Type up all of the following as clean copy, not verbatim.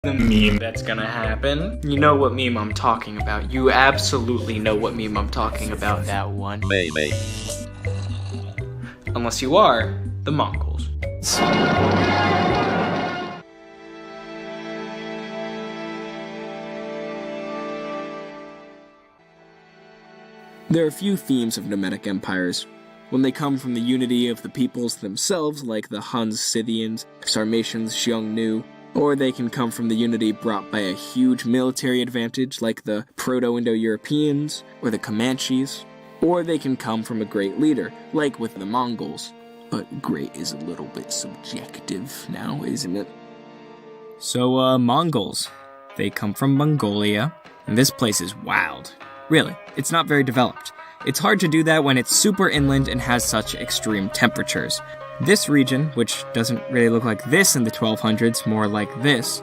The meme that's gonna happen. You know what meme I'm talking about. You absolutely know what meme I'm talking about, that one. Maybe. Unless you are the Mongols. There are few themes of nomadic empires. When they come from the unity of the peoples themselves, like the Huns, Scythians, Sarmatians, Xiongnu, or they can come from the unity brought by a huge military advantage like the Proto-Indo-Europeans or the Comanches, or they can come from a great leader, like with the Mongols. But great is a little bit subjective now, isn't it? So, Mongols. They come from Mongolia, and this place is wild. Really, it's not very developed. It's hard to do that when it's super inland and has such extreme temperatures. This region, which doesn't really look like this in the 1200s, more like this,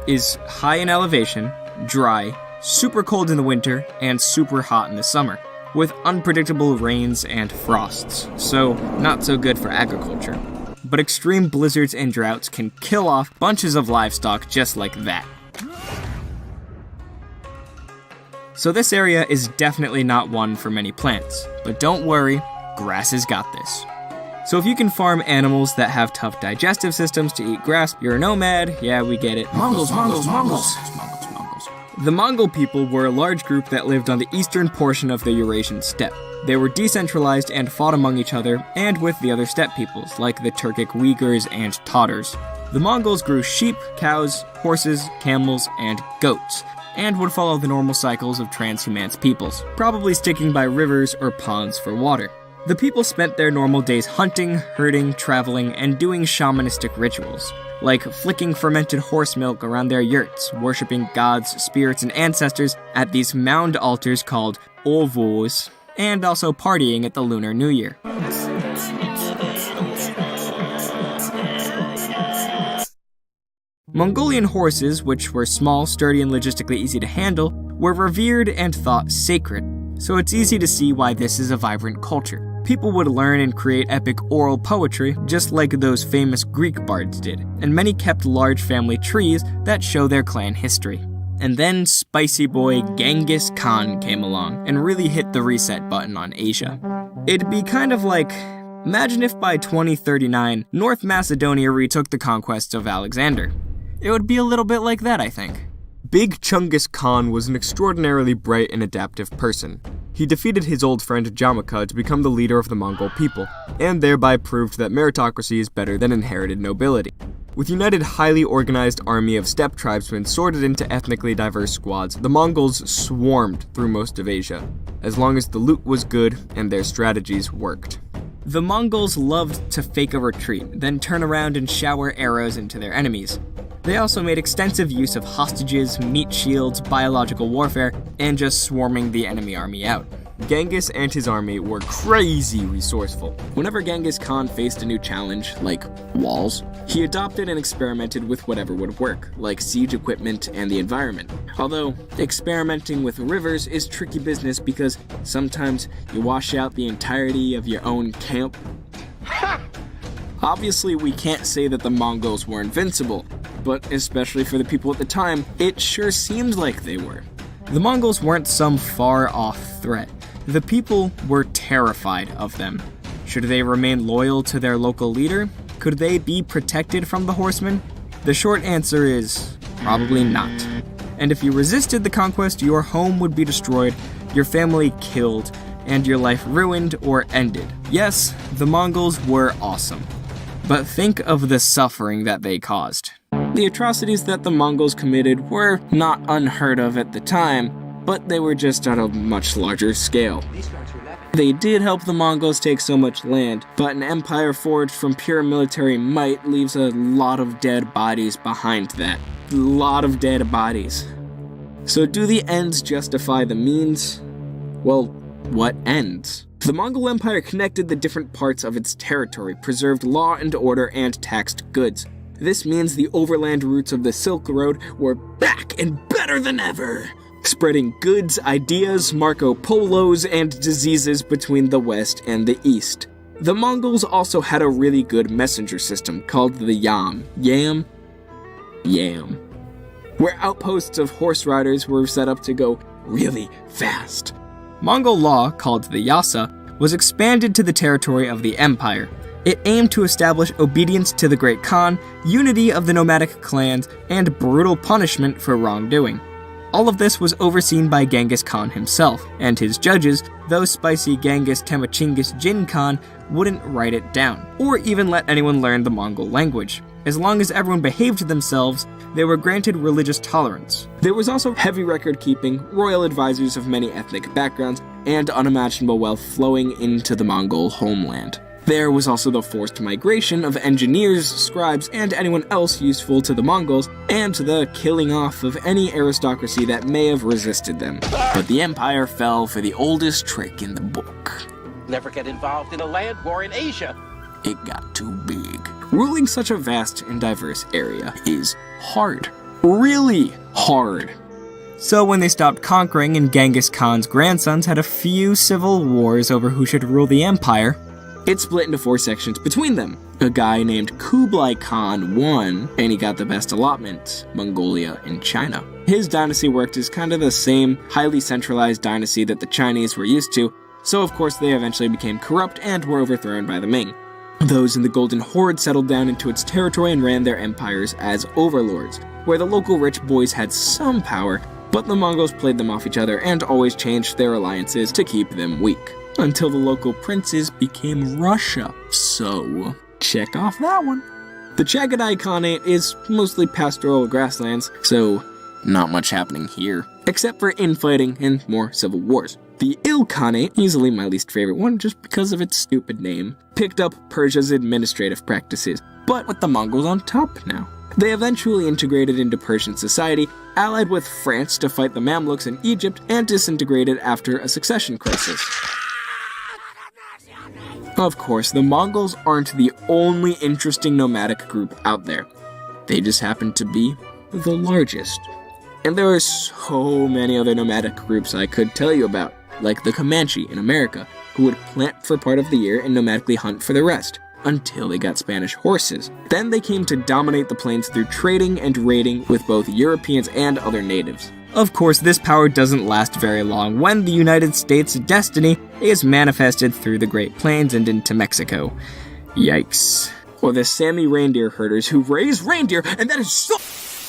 is high in elevation, dry, super cold in the winter, and super hot in the summer, with unpredictable rains and frosts, so not so good for agriculture. But extreme blizzards and droughts can kill off bunches of livestock just like that. So this area is definitely not one for many plants, but don't worry, grass has got this. So if you can farm animals that have tough digestive systems to eat grass, you're a nomad, yeah, we get it. Mongols. The Mongol people were a large group that lived on the eastern portion of the Eurasian steppe. They were decentralized and fought among each other and with the other steppe peoples, like the Turkic Uyghurs and Tatars. The Mongols grew sheep, cows, horses, camels, and goats, and would follow the normal cycles of transhumance peoples, probably sticking by rivers or ponds for water. The people spent their normal days hunting, herding, traveling, and doing shamanistic rituals, like flicking fermented horse milk around their yurts, worshipping gods, spirits, and ancestors at these mound altars called ovos, and also partying at the Lunar New Year. Mongolian horses, which were small, sturdy, and logistically easy to handle, were revered and thought sacred, so it's easy to see why this is a vibrant culture. People would learn and create epic oral poetry, just like those famous Greek bards did, and many kept large family trees that show their clan history. And then spicy boy Genghis Khan came along and really hit the reset button on Asia. It'd be kind of like, imagine if by 2039, North Macedonia retook the conquest of Alexander. It would be a little bit like that, I think. Big Chungus Khan was an extraordinarily bright and adaptive person. He defeated his old friend Jamaka to become the leader of the Mongol people, and thereby proved that meritocracy is better than inherited nobility. With united, highly organized army of steppe tribesmen sorted into ethnically diverse squads, the Mongols swarmed through most of Asia, as long as the loot was good and their strategies worked. The Mongols loved to fake a retreat, then turn around and shower arrows into their enemies. They also made extensive use of hostages, meat shields, biological warfare, and just swarming the enemy army out. Genghis and his army were crazy resourceful. Whenever Genghis Khan faced a new challenge, like walls, he adopted and experimented with whatever would work, like siege equipment and the environment. Although, experimenting with rivers is tricky business because sometimes you wash out the entirety of your own camp. Obviously, we can't say that the Mongols were invincible, but especially for the people at the time, it sure seemed like they were. The Mongols weren't some far-off threat. The people were terrified of them. Should they remain loyal to their local leader? Could they be protected from the horsemen? The short answer is probably not. And if you resisted the conquest, your home would be destroyed, your family killed, and your life ruined or ended. Yes, the Mongols were awesome. But think of the suffering that they caused. The atrocities that the Mongols committed were not unheard of at the time, but they were just on a much larger scale. They did help the Mongols take so much land, but an empire forged from pure military might leaves a lot of dead bodies behind that. A lot of dead bodies. So do the ends justify the means? Well, what ends? The Mongol Empire connected the different parts of its territory, preserved law and order, and taxed goods. This means the overland routes of the Silk Road were back and better than ever, spreading goods, ideas, Marco Polos, and diseases between the West and the East. The Mongols also had a really good messenger system called the Yam. where outposts of horse riders were set up to go really fast. Mongol law, called the Yasa, was expanded to the territory of the empire. It aimed to establish obedience to the Great Khan, unity of the nomadic clans, and brutal punishment for wrongdoing. All of this was overseen by Genghis Khan himself, and his judges, though spicy Genghis Temujingus Jin Khan, wouldn't write it down, or even let anyone learn the Mongol language. As long as everyone behaved themselves, they were granted religious tolerance. There was also heavy record-keeping, royal advisors of many ethnic backgrounds, and unimaginable wealth flowing into the Mongol homeland. There was also the forced migration of engineers, scribes, and anyone else useful to the Mongols, and the killing off of any aristocracy that may have resisted them. But the empire fell for the oldest trick in the book. Never get involved in a land war in Asia. It got too big. Ruling such a vast and diverse area is hard. Really hard. So when they stopped conquering and Genghis Khan's grandsons had a few civil wars over who should rule the empire, it split into 4 sections between them. A guy named Kublai Khan won, and he got the best allotment, Mongolia and China. His dynasty worked as kind of the same highly centralized dynasty that the Chinese were used to, so of course they eventually became corrupt and were overthrown by the Ming. Those in the Golden Horde settled down into its territory and ran their empires as overlords, where the local rich boys had some power, but the Mongols played them off each other and always changed their alliances to keep them weak, until the local princes became Russia. So, check off that one. The Chagatai Khanate is mostly pastoral grasslands, so not much happening here, except for infighting and more civil wars. The Ilkhanate, easily my least favorite one just because of its stupid name, picked up Persia's administrative practices, but with the Mongols on top now. They eventually integrated into Persian society, allied with France to fight the Mamluks in Egypt, and disintegrated after a succession crisis. Of course, the Mongols aren't the only interesting nomadic group out there. They just happen to be the largest. And there are so many other nomadic groups I could tell you about, like the Comanche in America, who would plant for part of the year and nomadically hunt for the rest, until they got Spanish horses. Then they came to dominate the plains through trading and raiding with both Europeans and other natives. Of course, this power doesn't last very long when the United States' destiny is manifested through the Great Plains and into Mexico. Yikes. Or the Sami reindeer herders who raise reindeer, and that is so...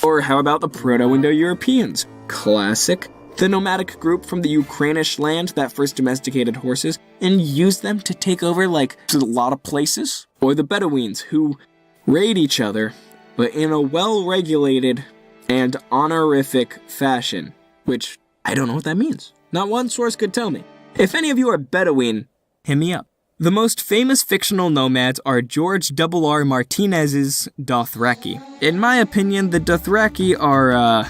Or how about the Proto-Indo-Europeans? Classic. The nomadic group from the Ukrainish land that first domesticated horses and used them to take over, like, a lot of places. Or the Bedouins, who raid each other, but in a well-regulated and honorific fashion, which I don't know what that means. Not one source could tell me. If any of you are Bedouin, hit me up. The most famous fictional nomads are George R.R. Martinez's Dothraki. In my opinion, the Dothraki are,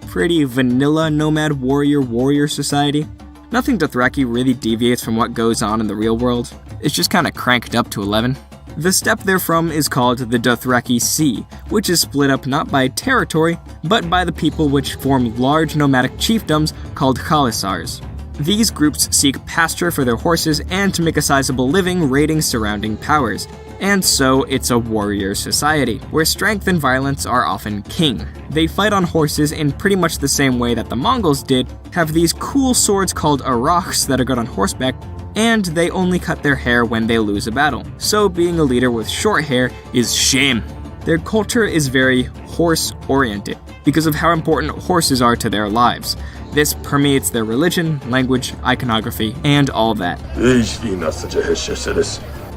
pretty vanilla nomad warrior society. Nothing Dothraki really deviates from what goes on in the real world. It's just kinda cranked up to 11. The steppe they're from is called the Dothraki Sea, which is split up not by territory, but by the people which form large nomadic chiefdoms called Khalasars. These groups seek pasture for their horses and to make a sizable living raiding surrounding powers. And so it's a warrior society, where strength and violence are often king. They fight on horses in pretty much the same way that the Mongols did, have these cool swords called arachs that are good on horseback, and they only cut their hair when they lose a battle. So being a leader with short hair is shame. Their culture is very horse-oriented, because of how important horses are to their lives. This permeates their religion, language, iconography, and all that.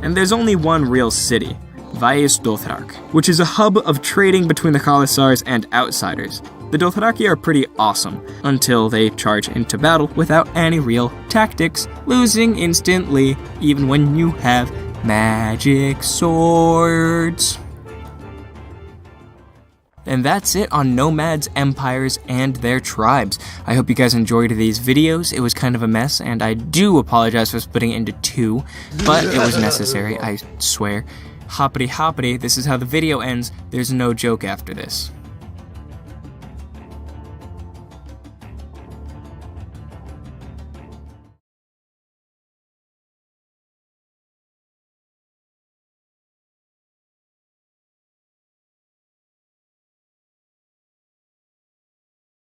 And there's only one real city, Vaisdothraki, which is a hub of trading between the Khalasars and outsiders. The Dothraki are pretty awesome, until they charge into battle without any real tactics, losing instantly, even when you have magic swords. And that's it on nomads, empires, and their tribes. I hope you guys enjoyed these videos. It was kind of a mess, and I do apologize for splitting it into 2, but it was necessary, I swear. Hoppity hoppity, this is how the video ends. There's no joke after this.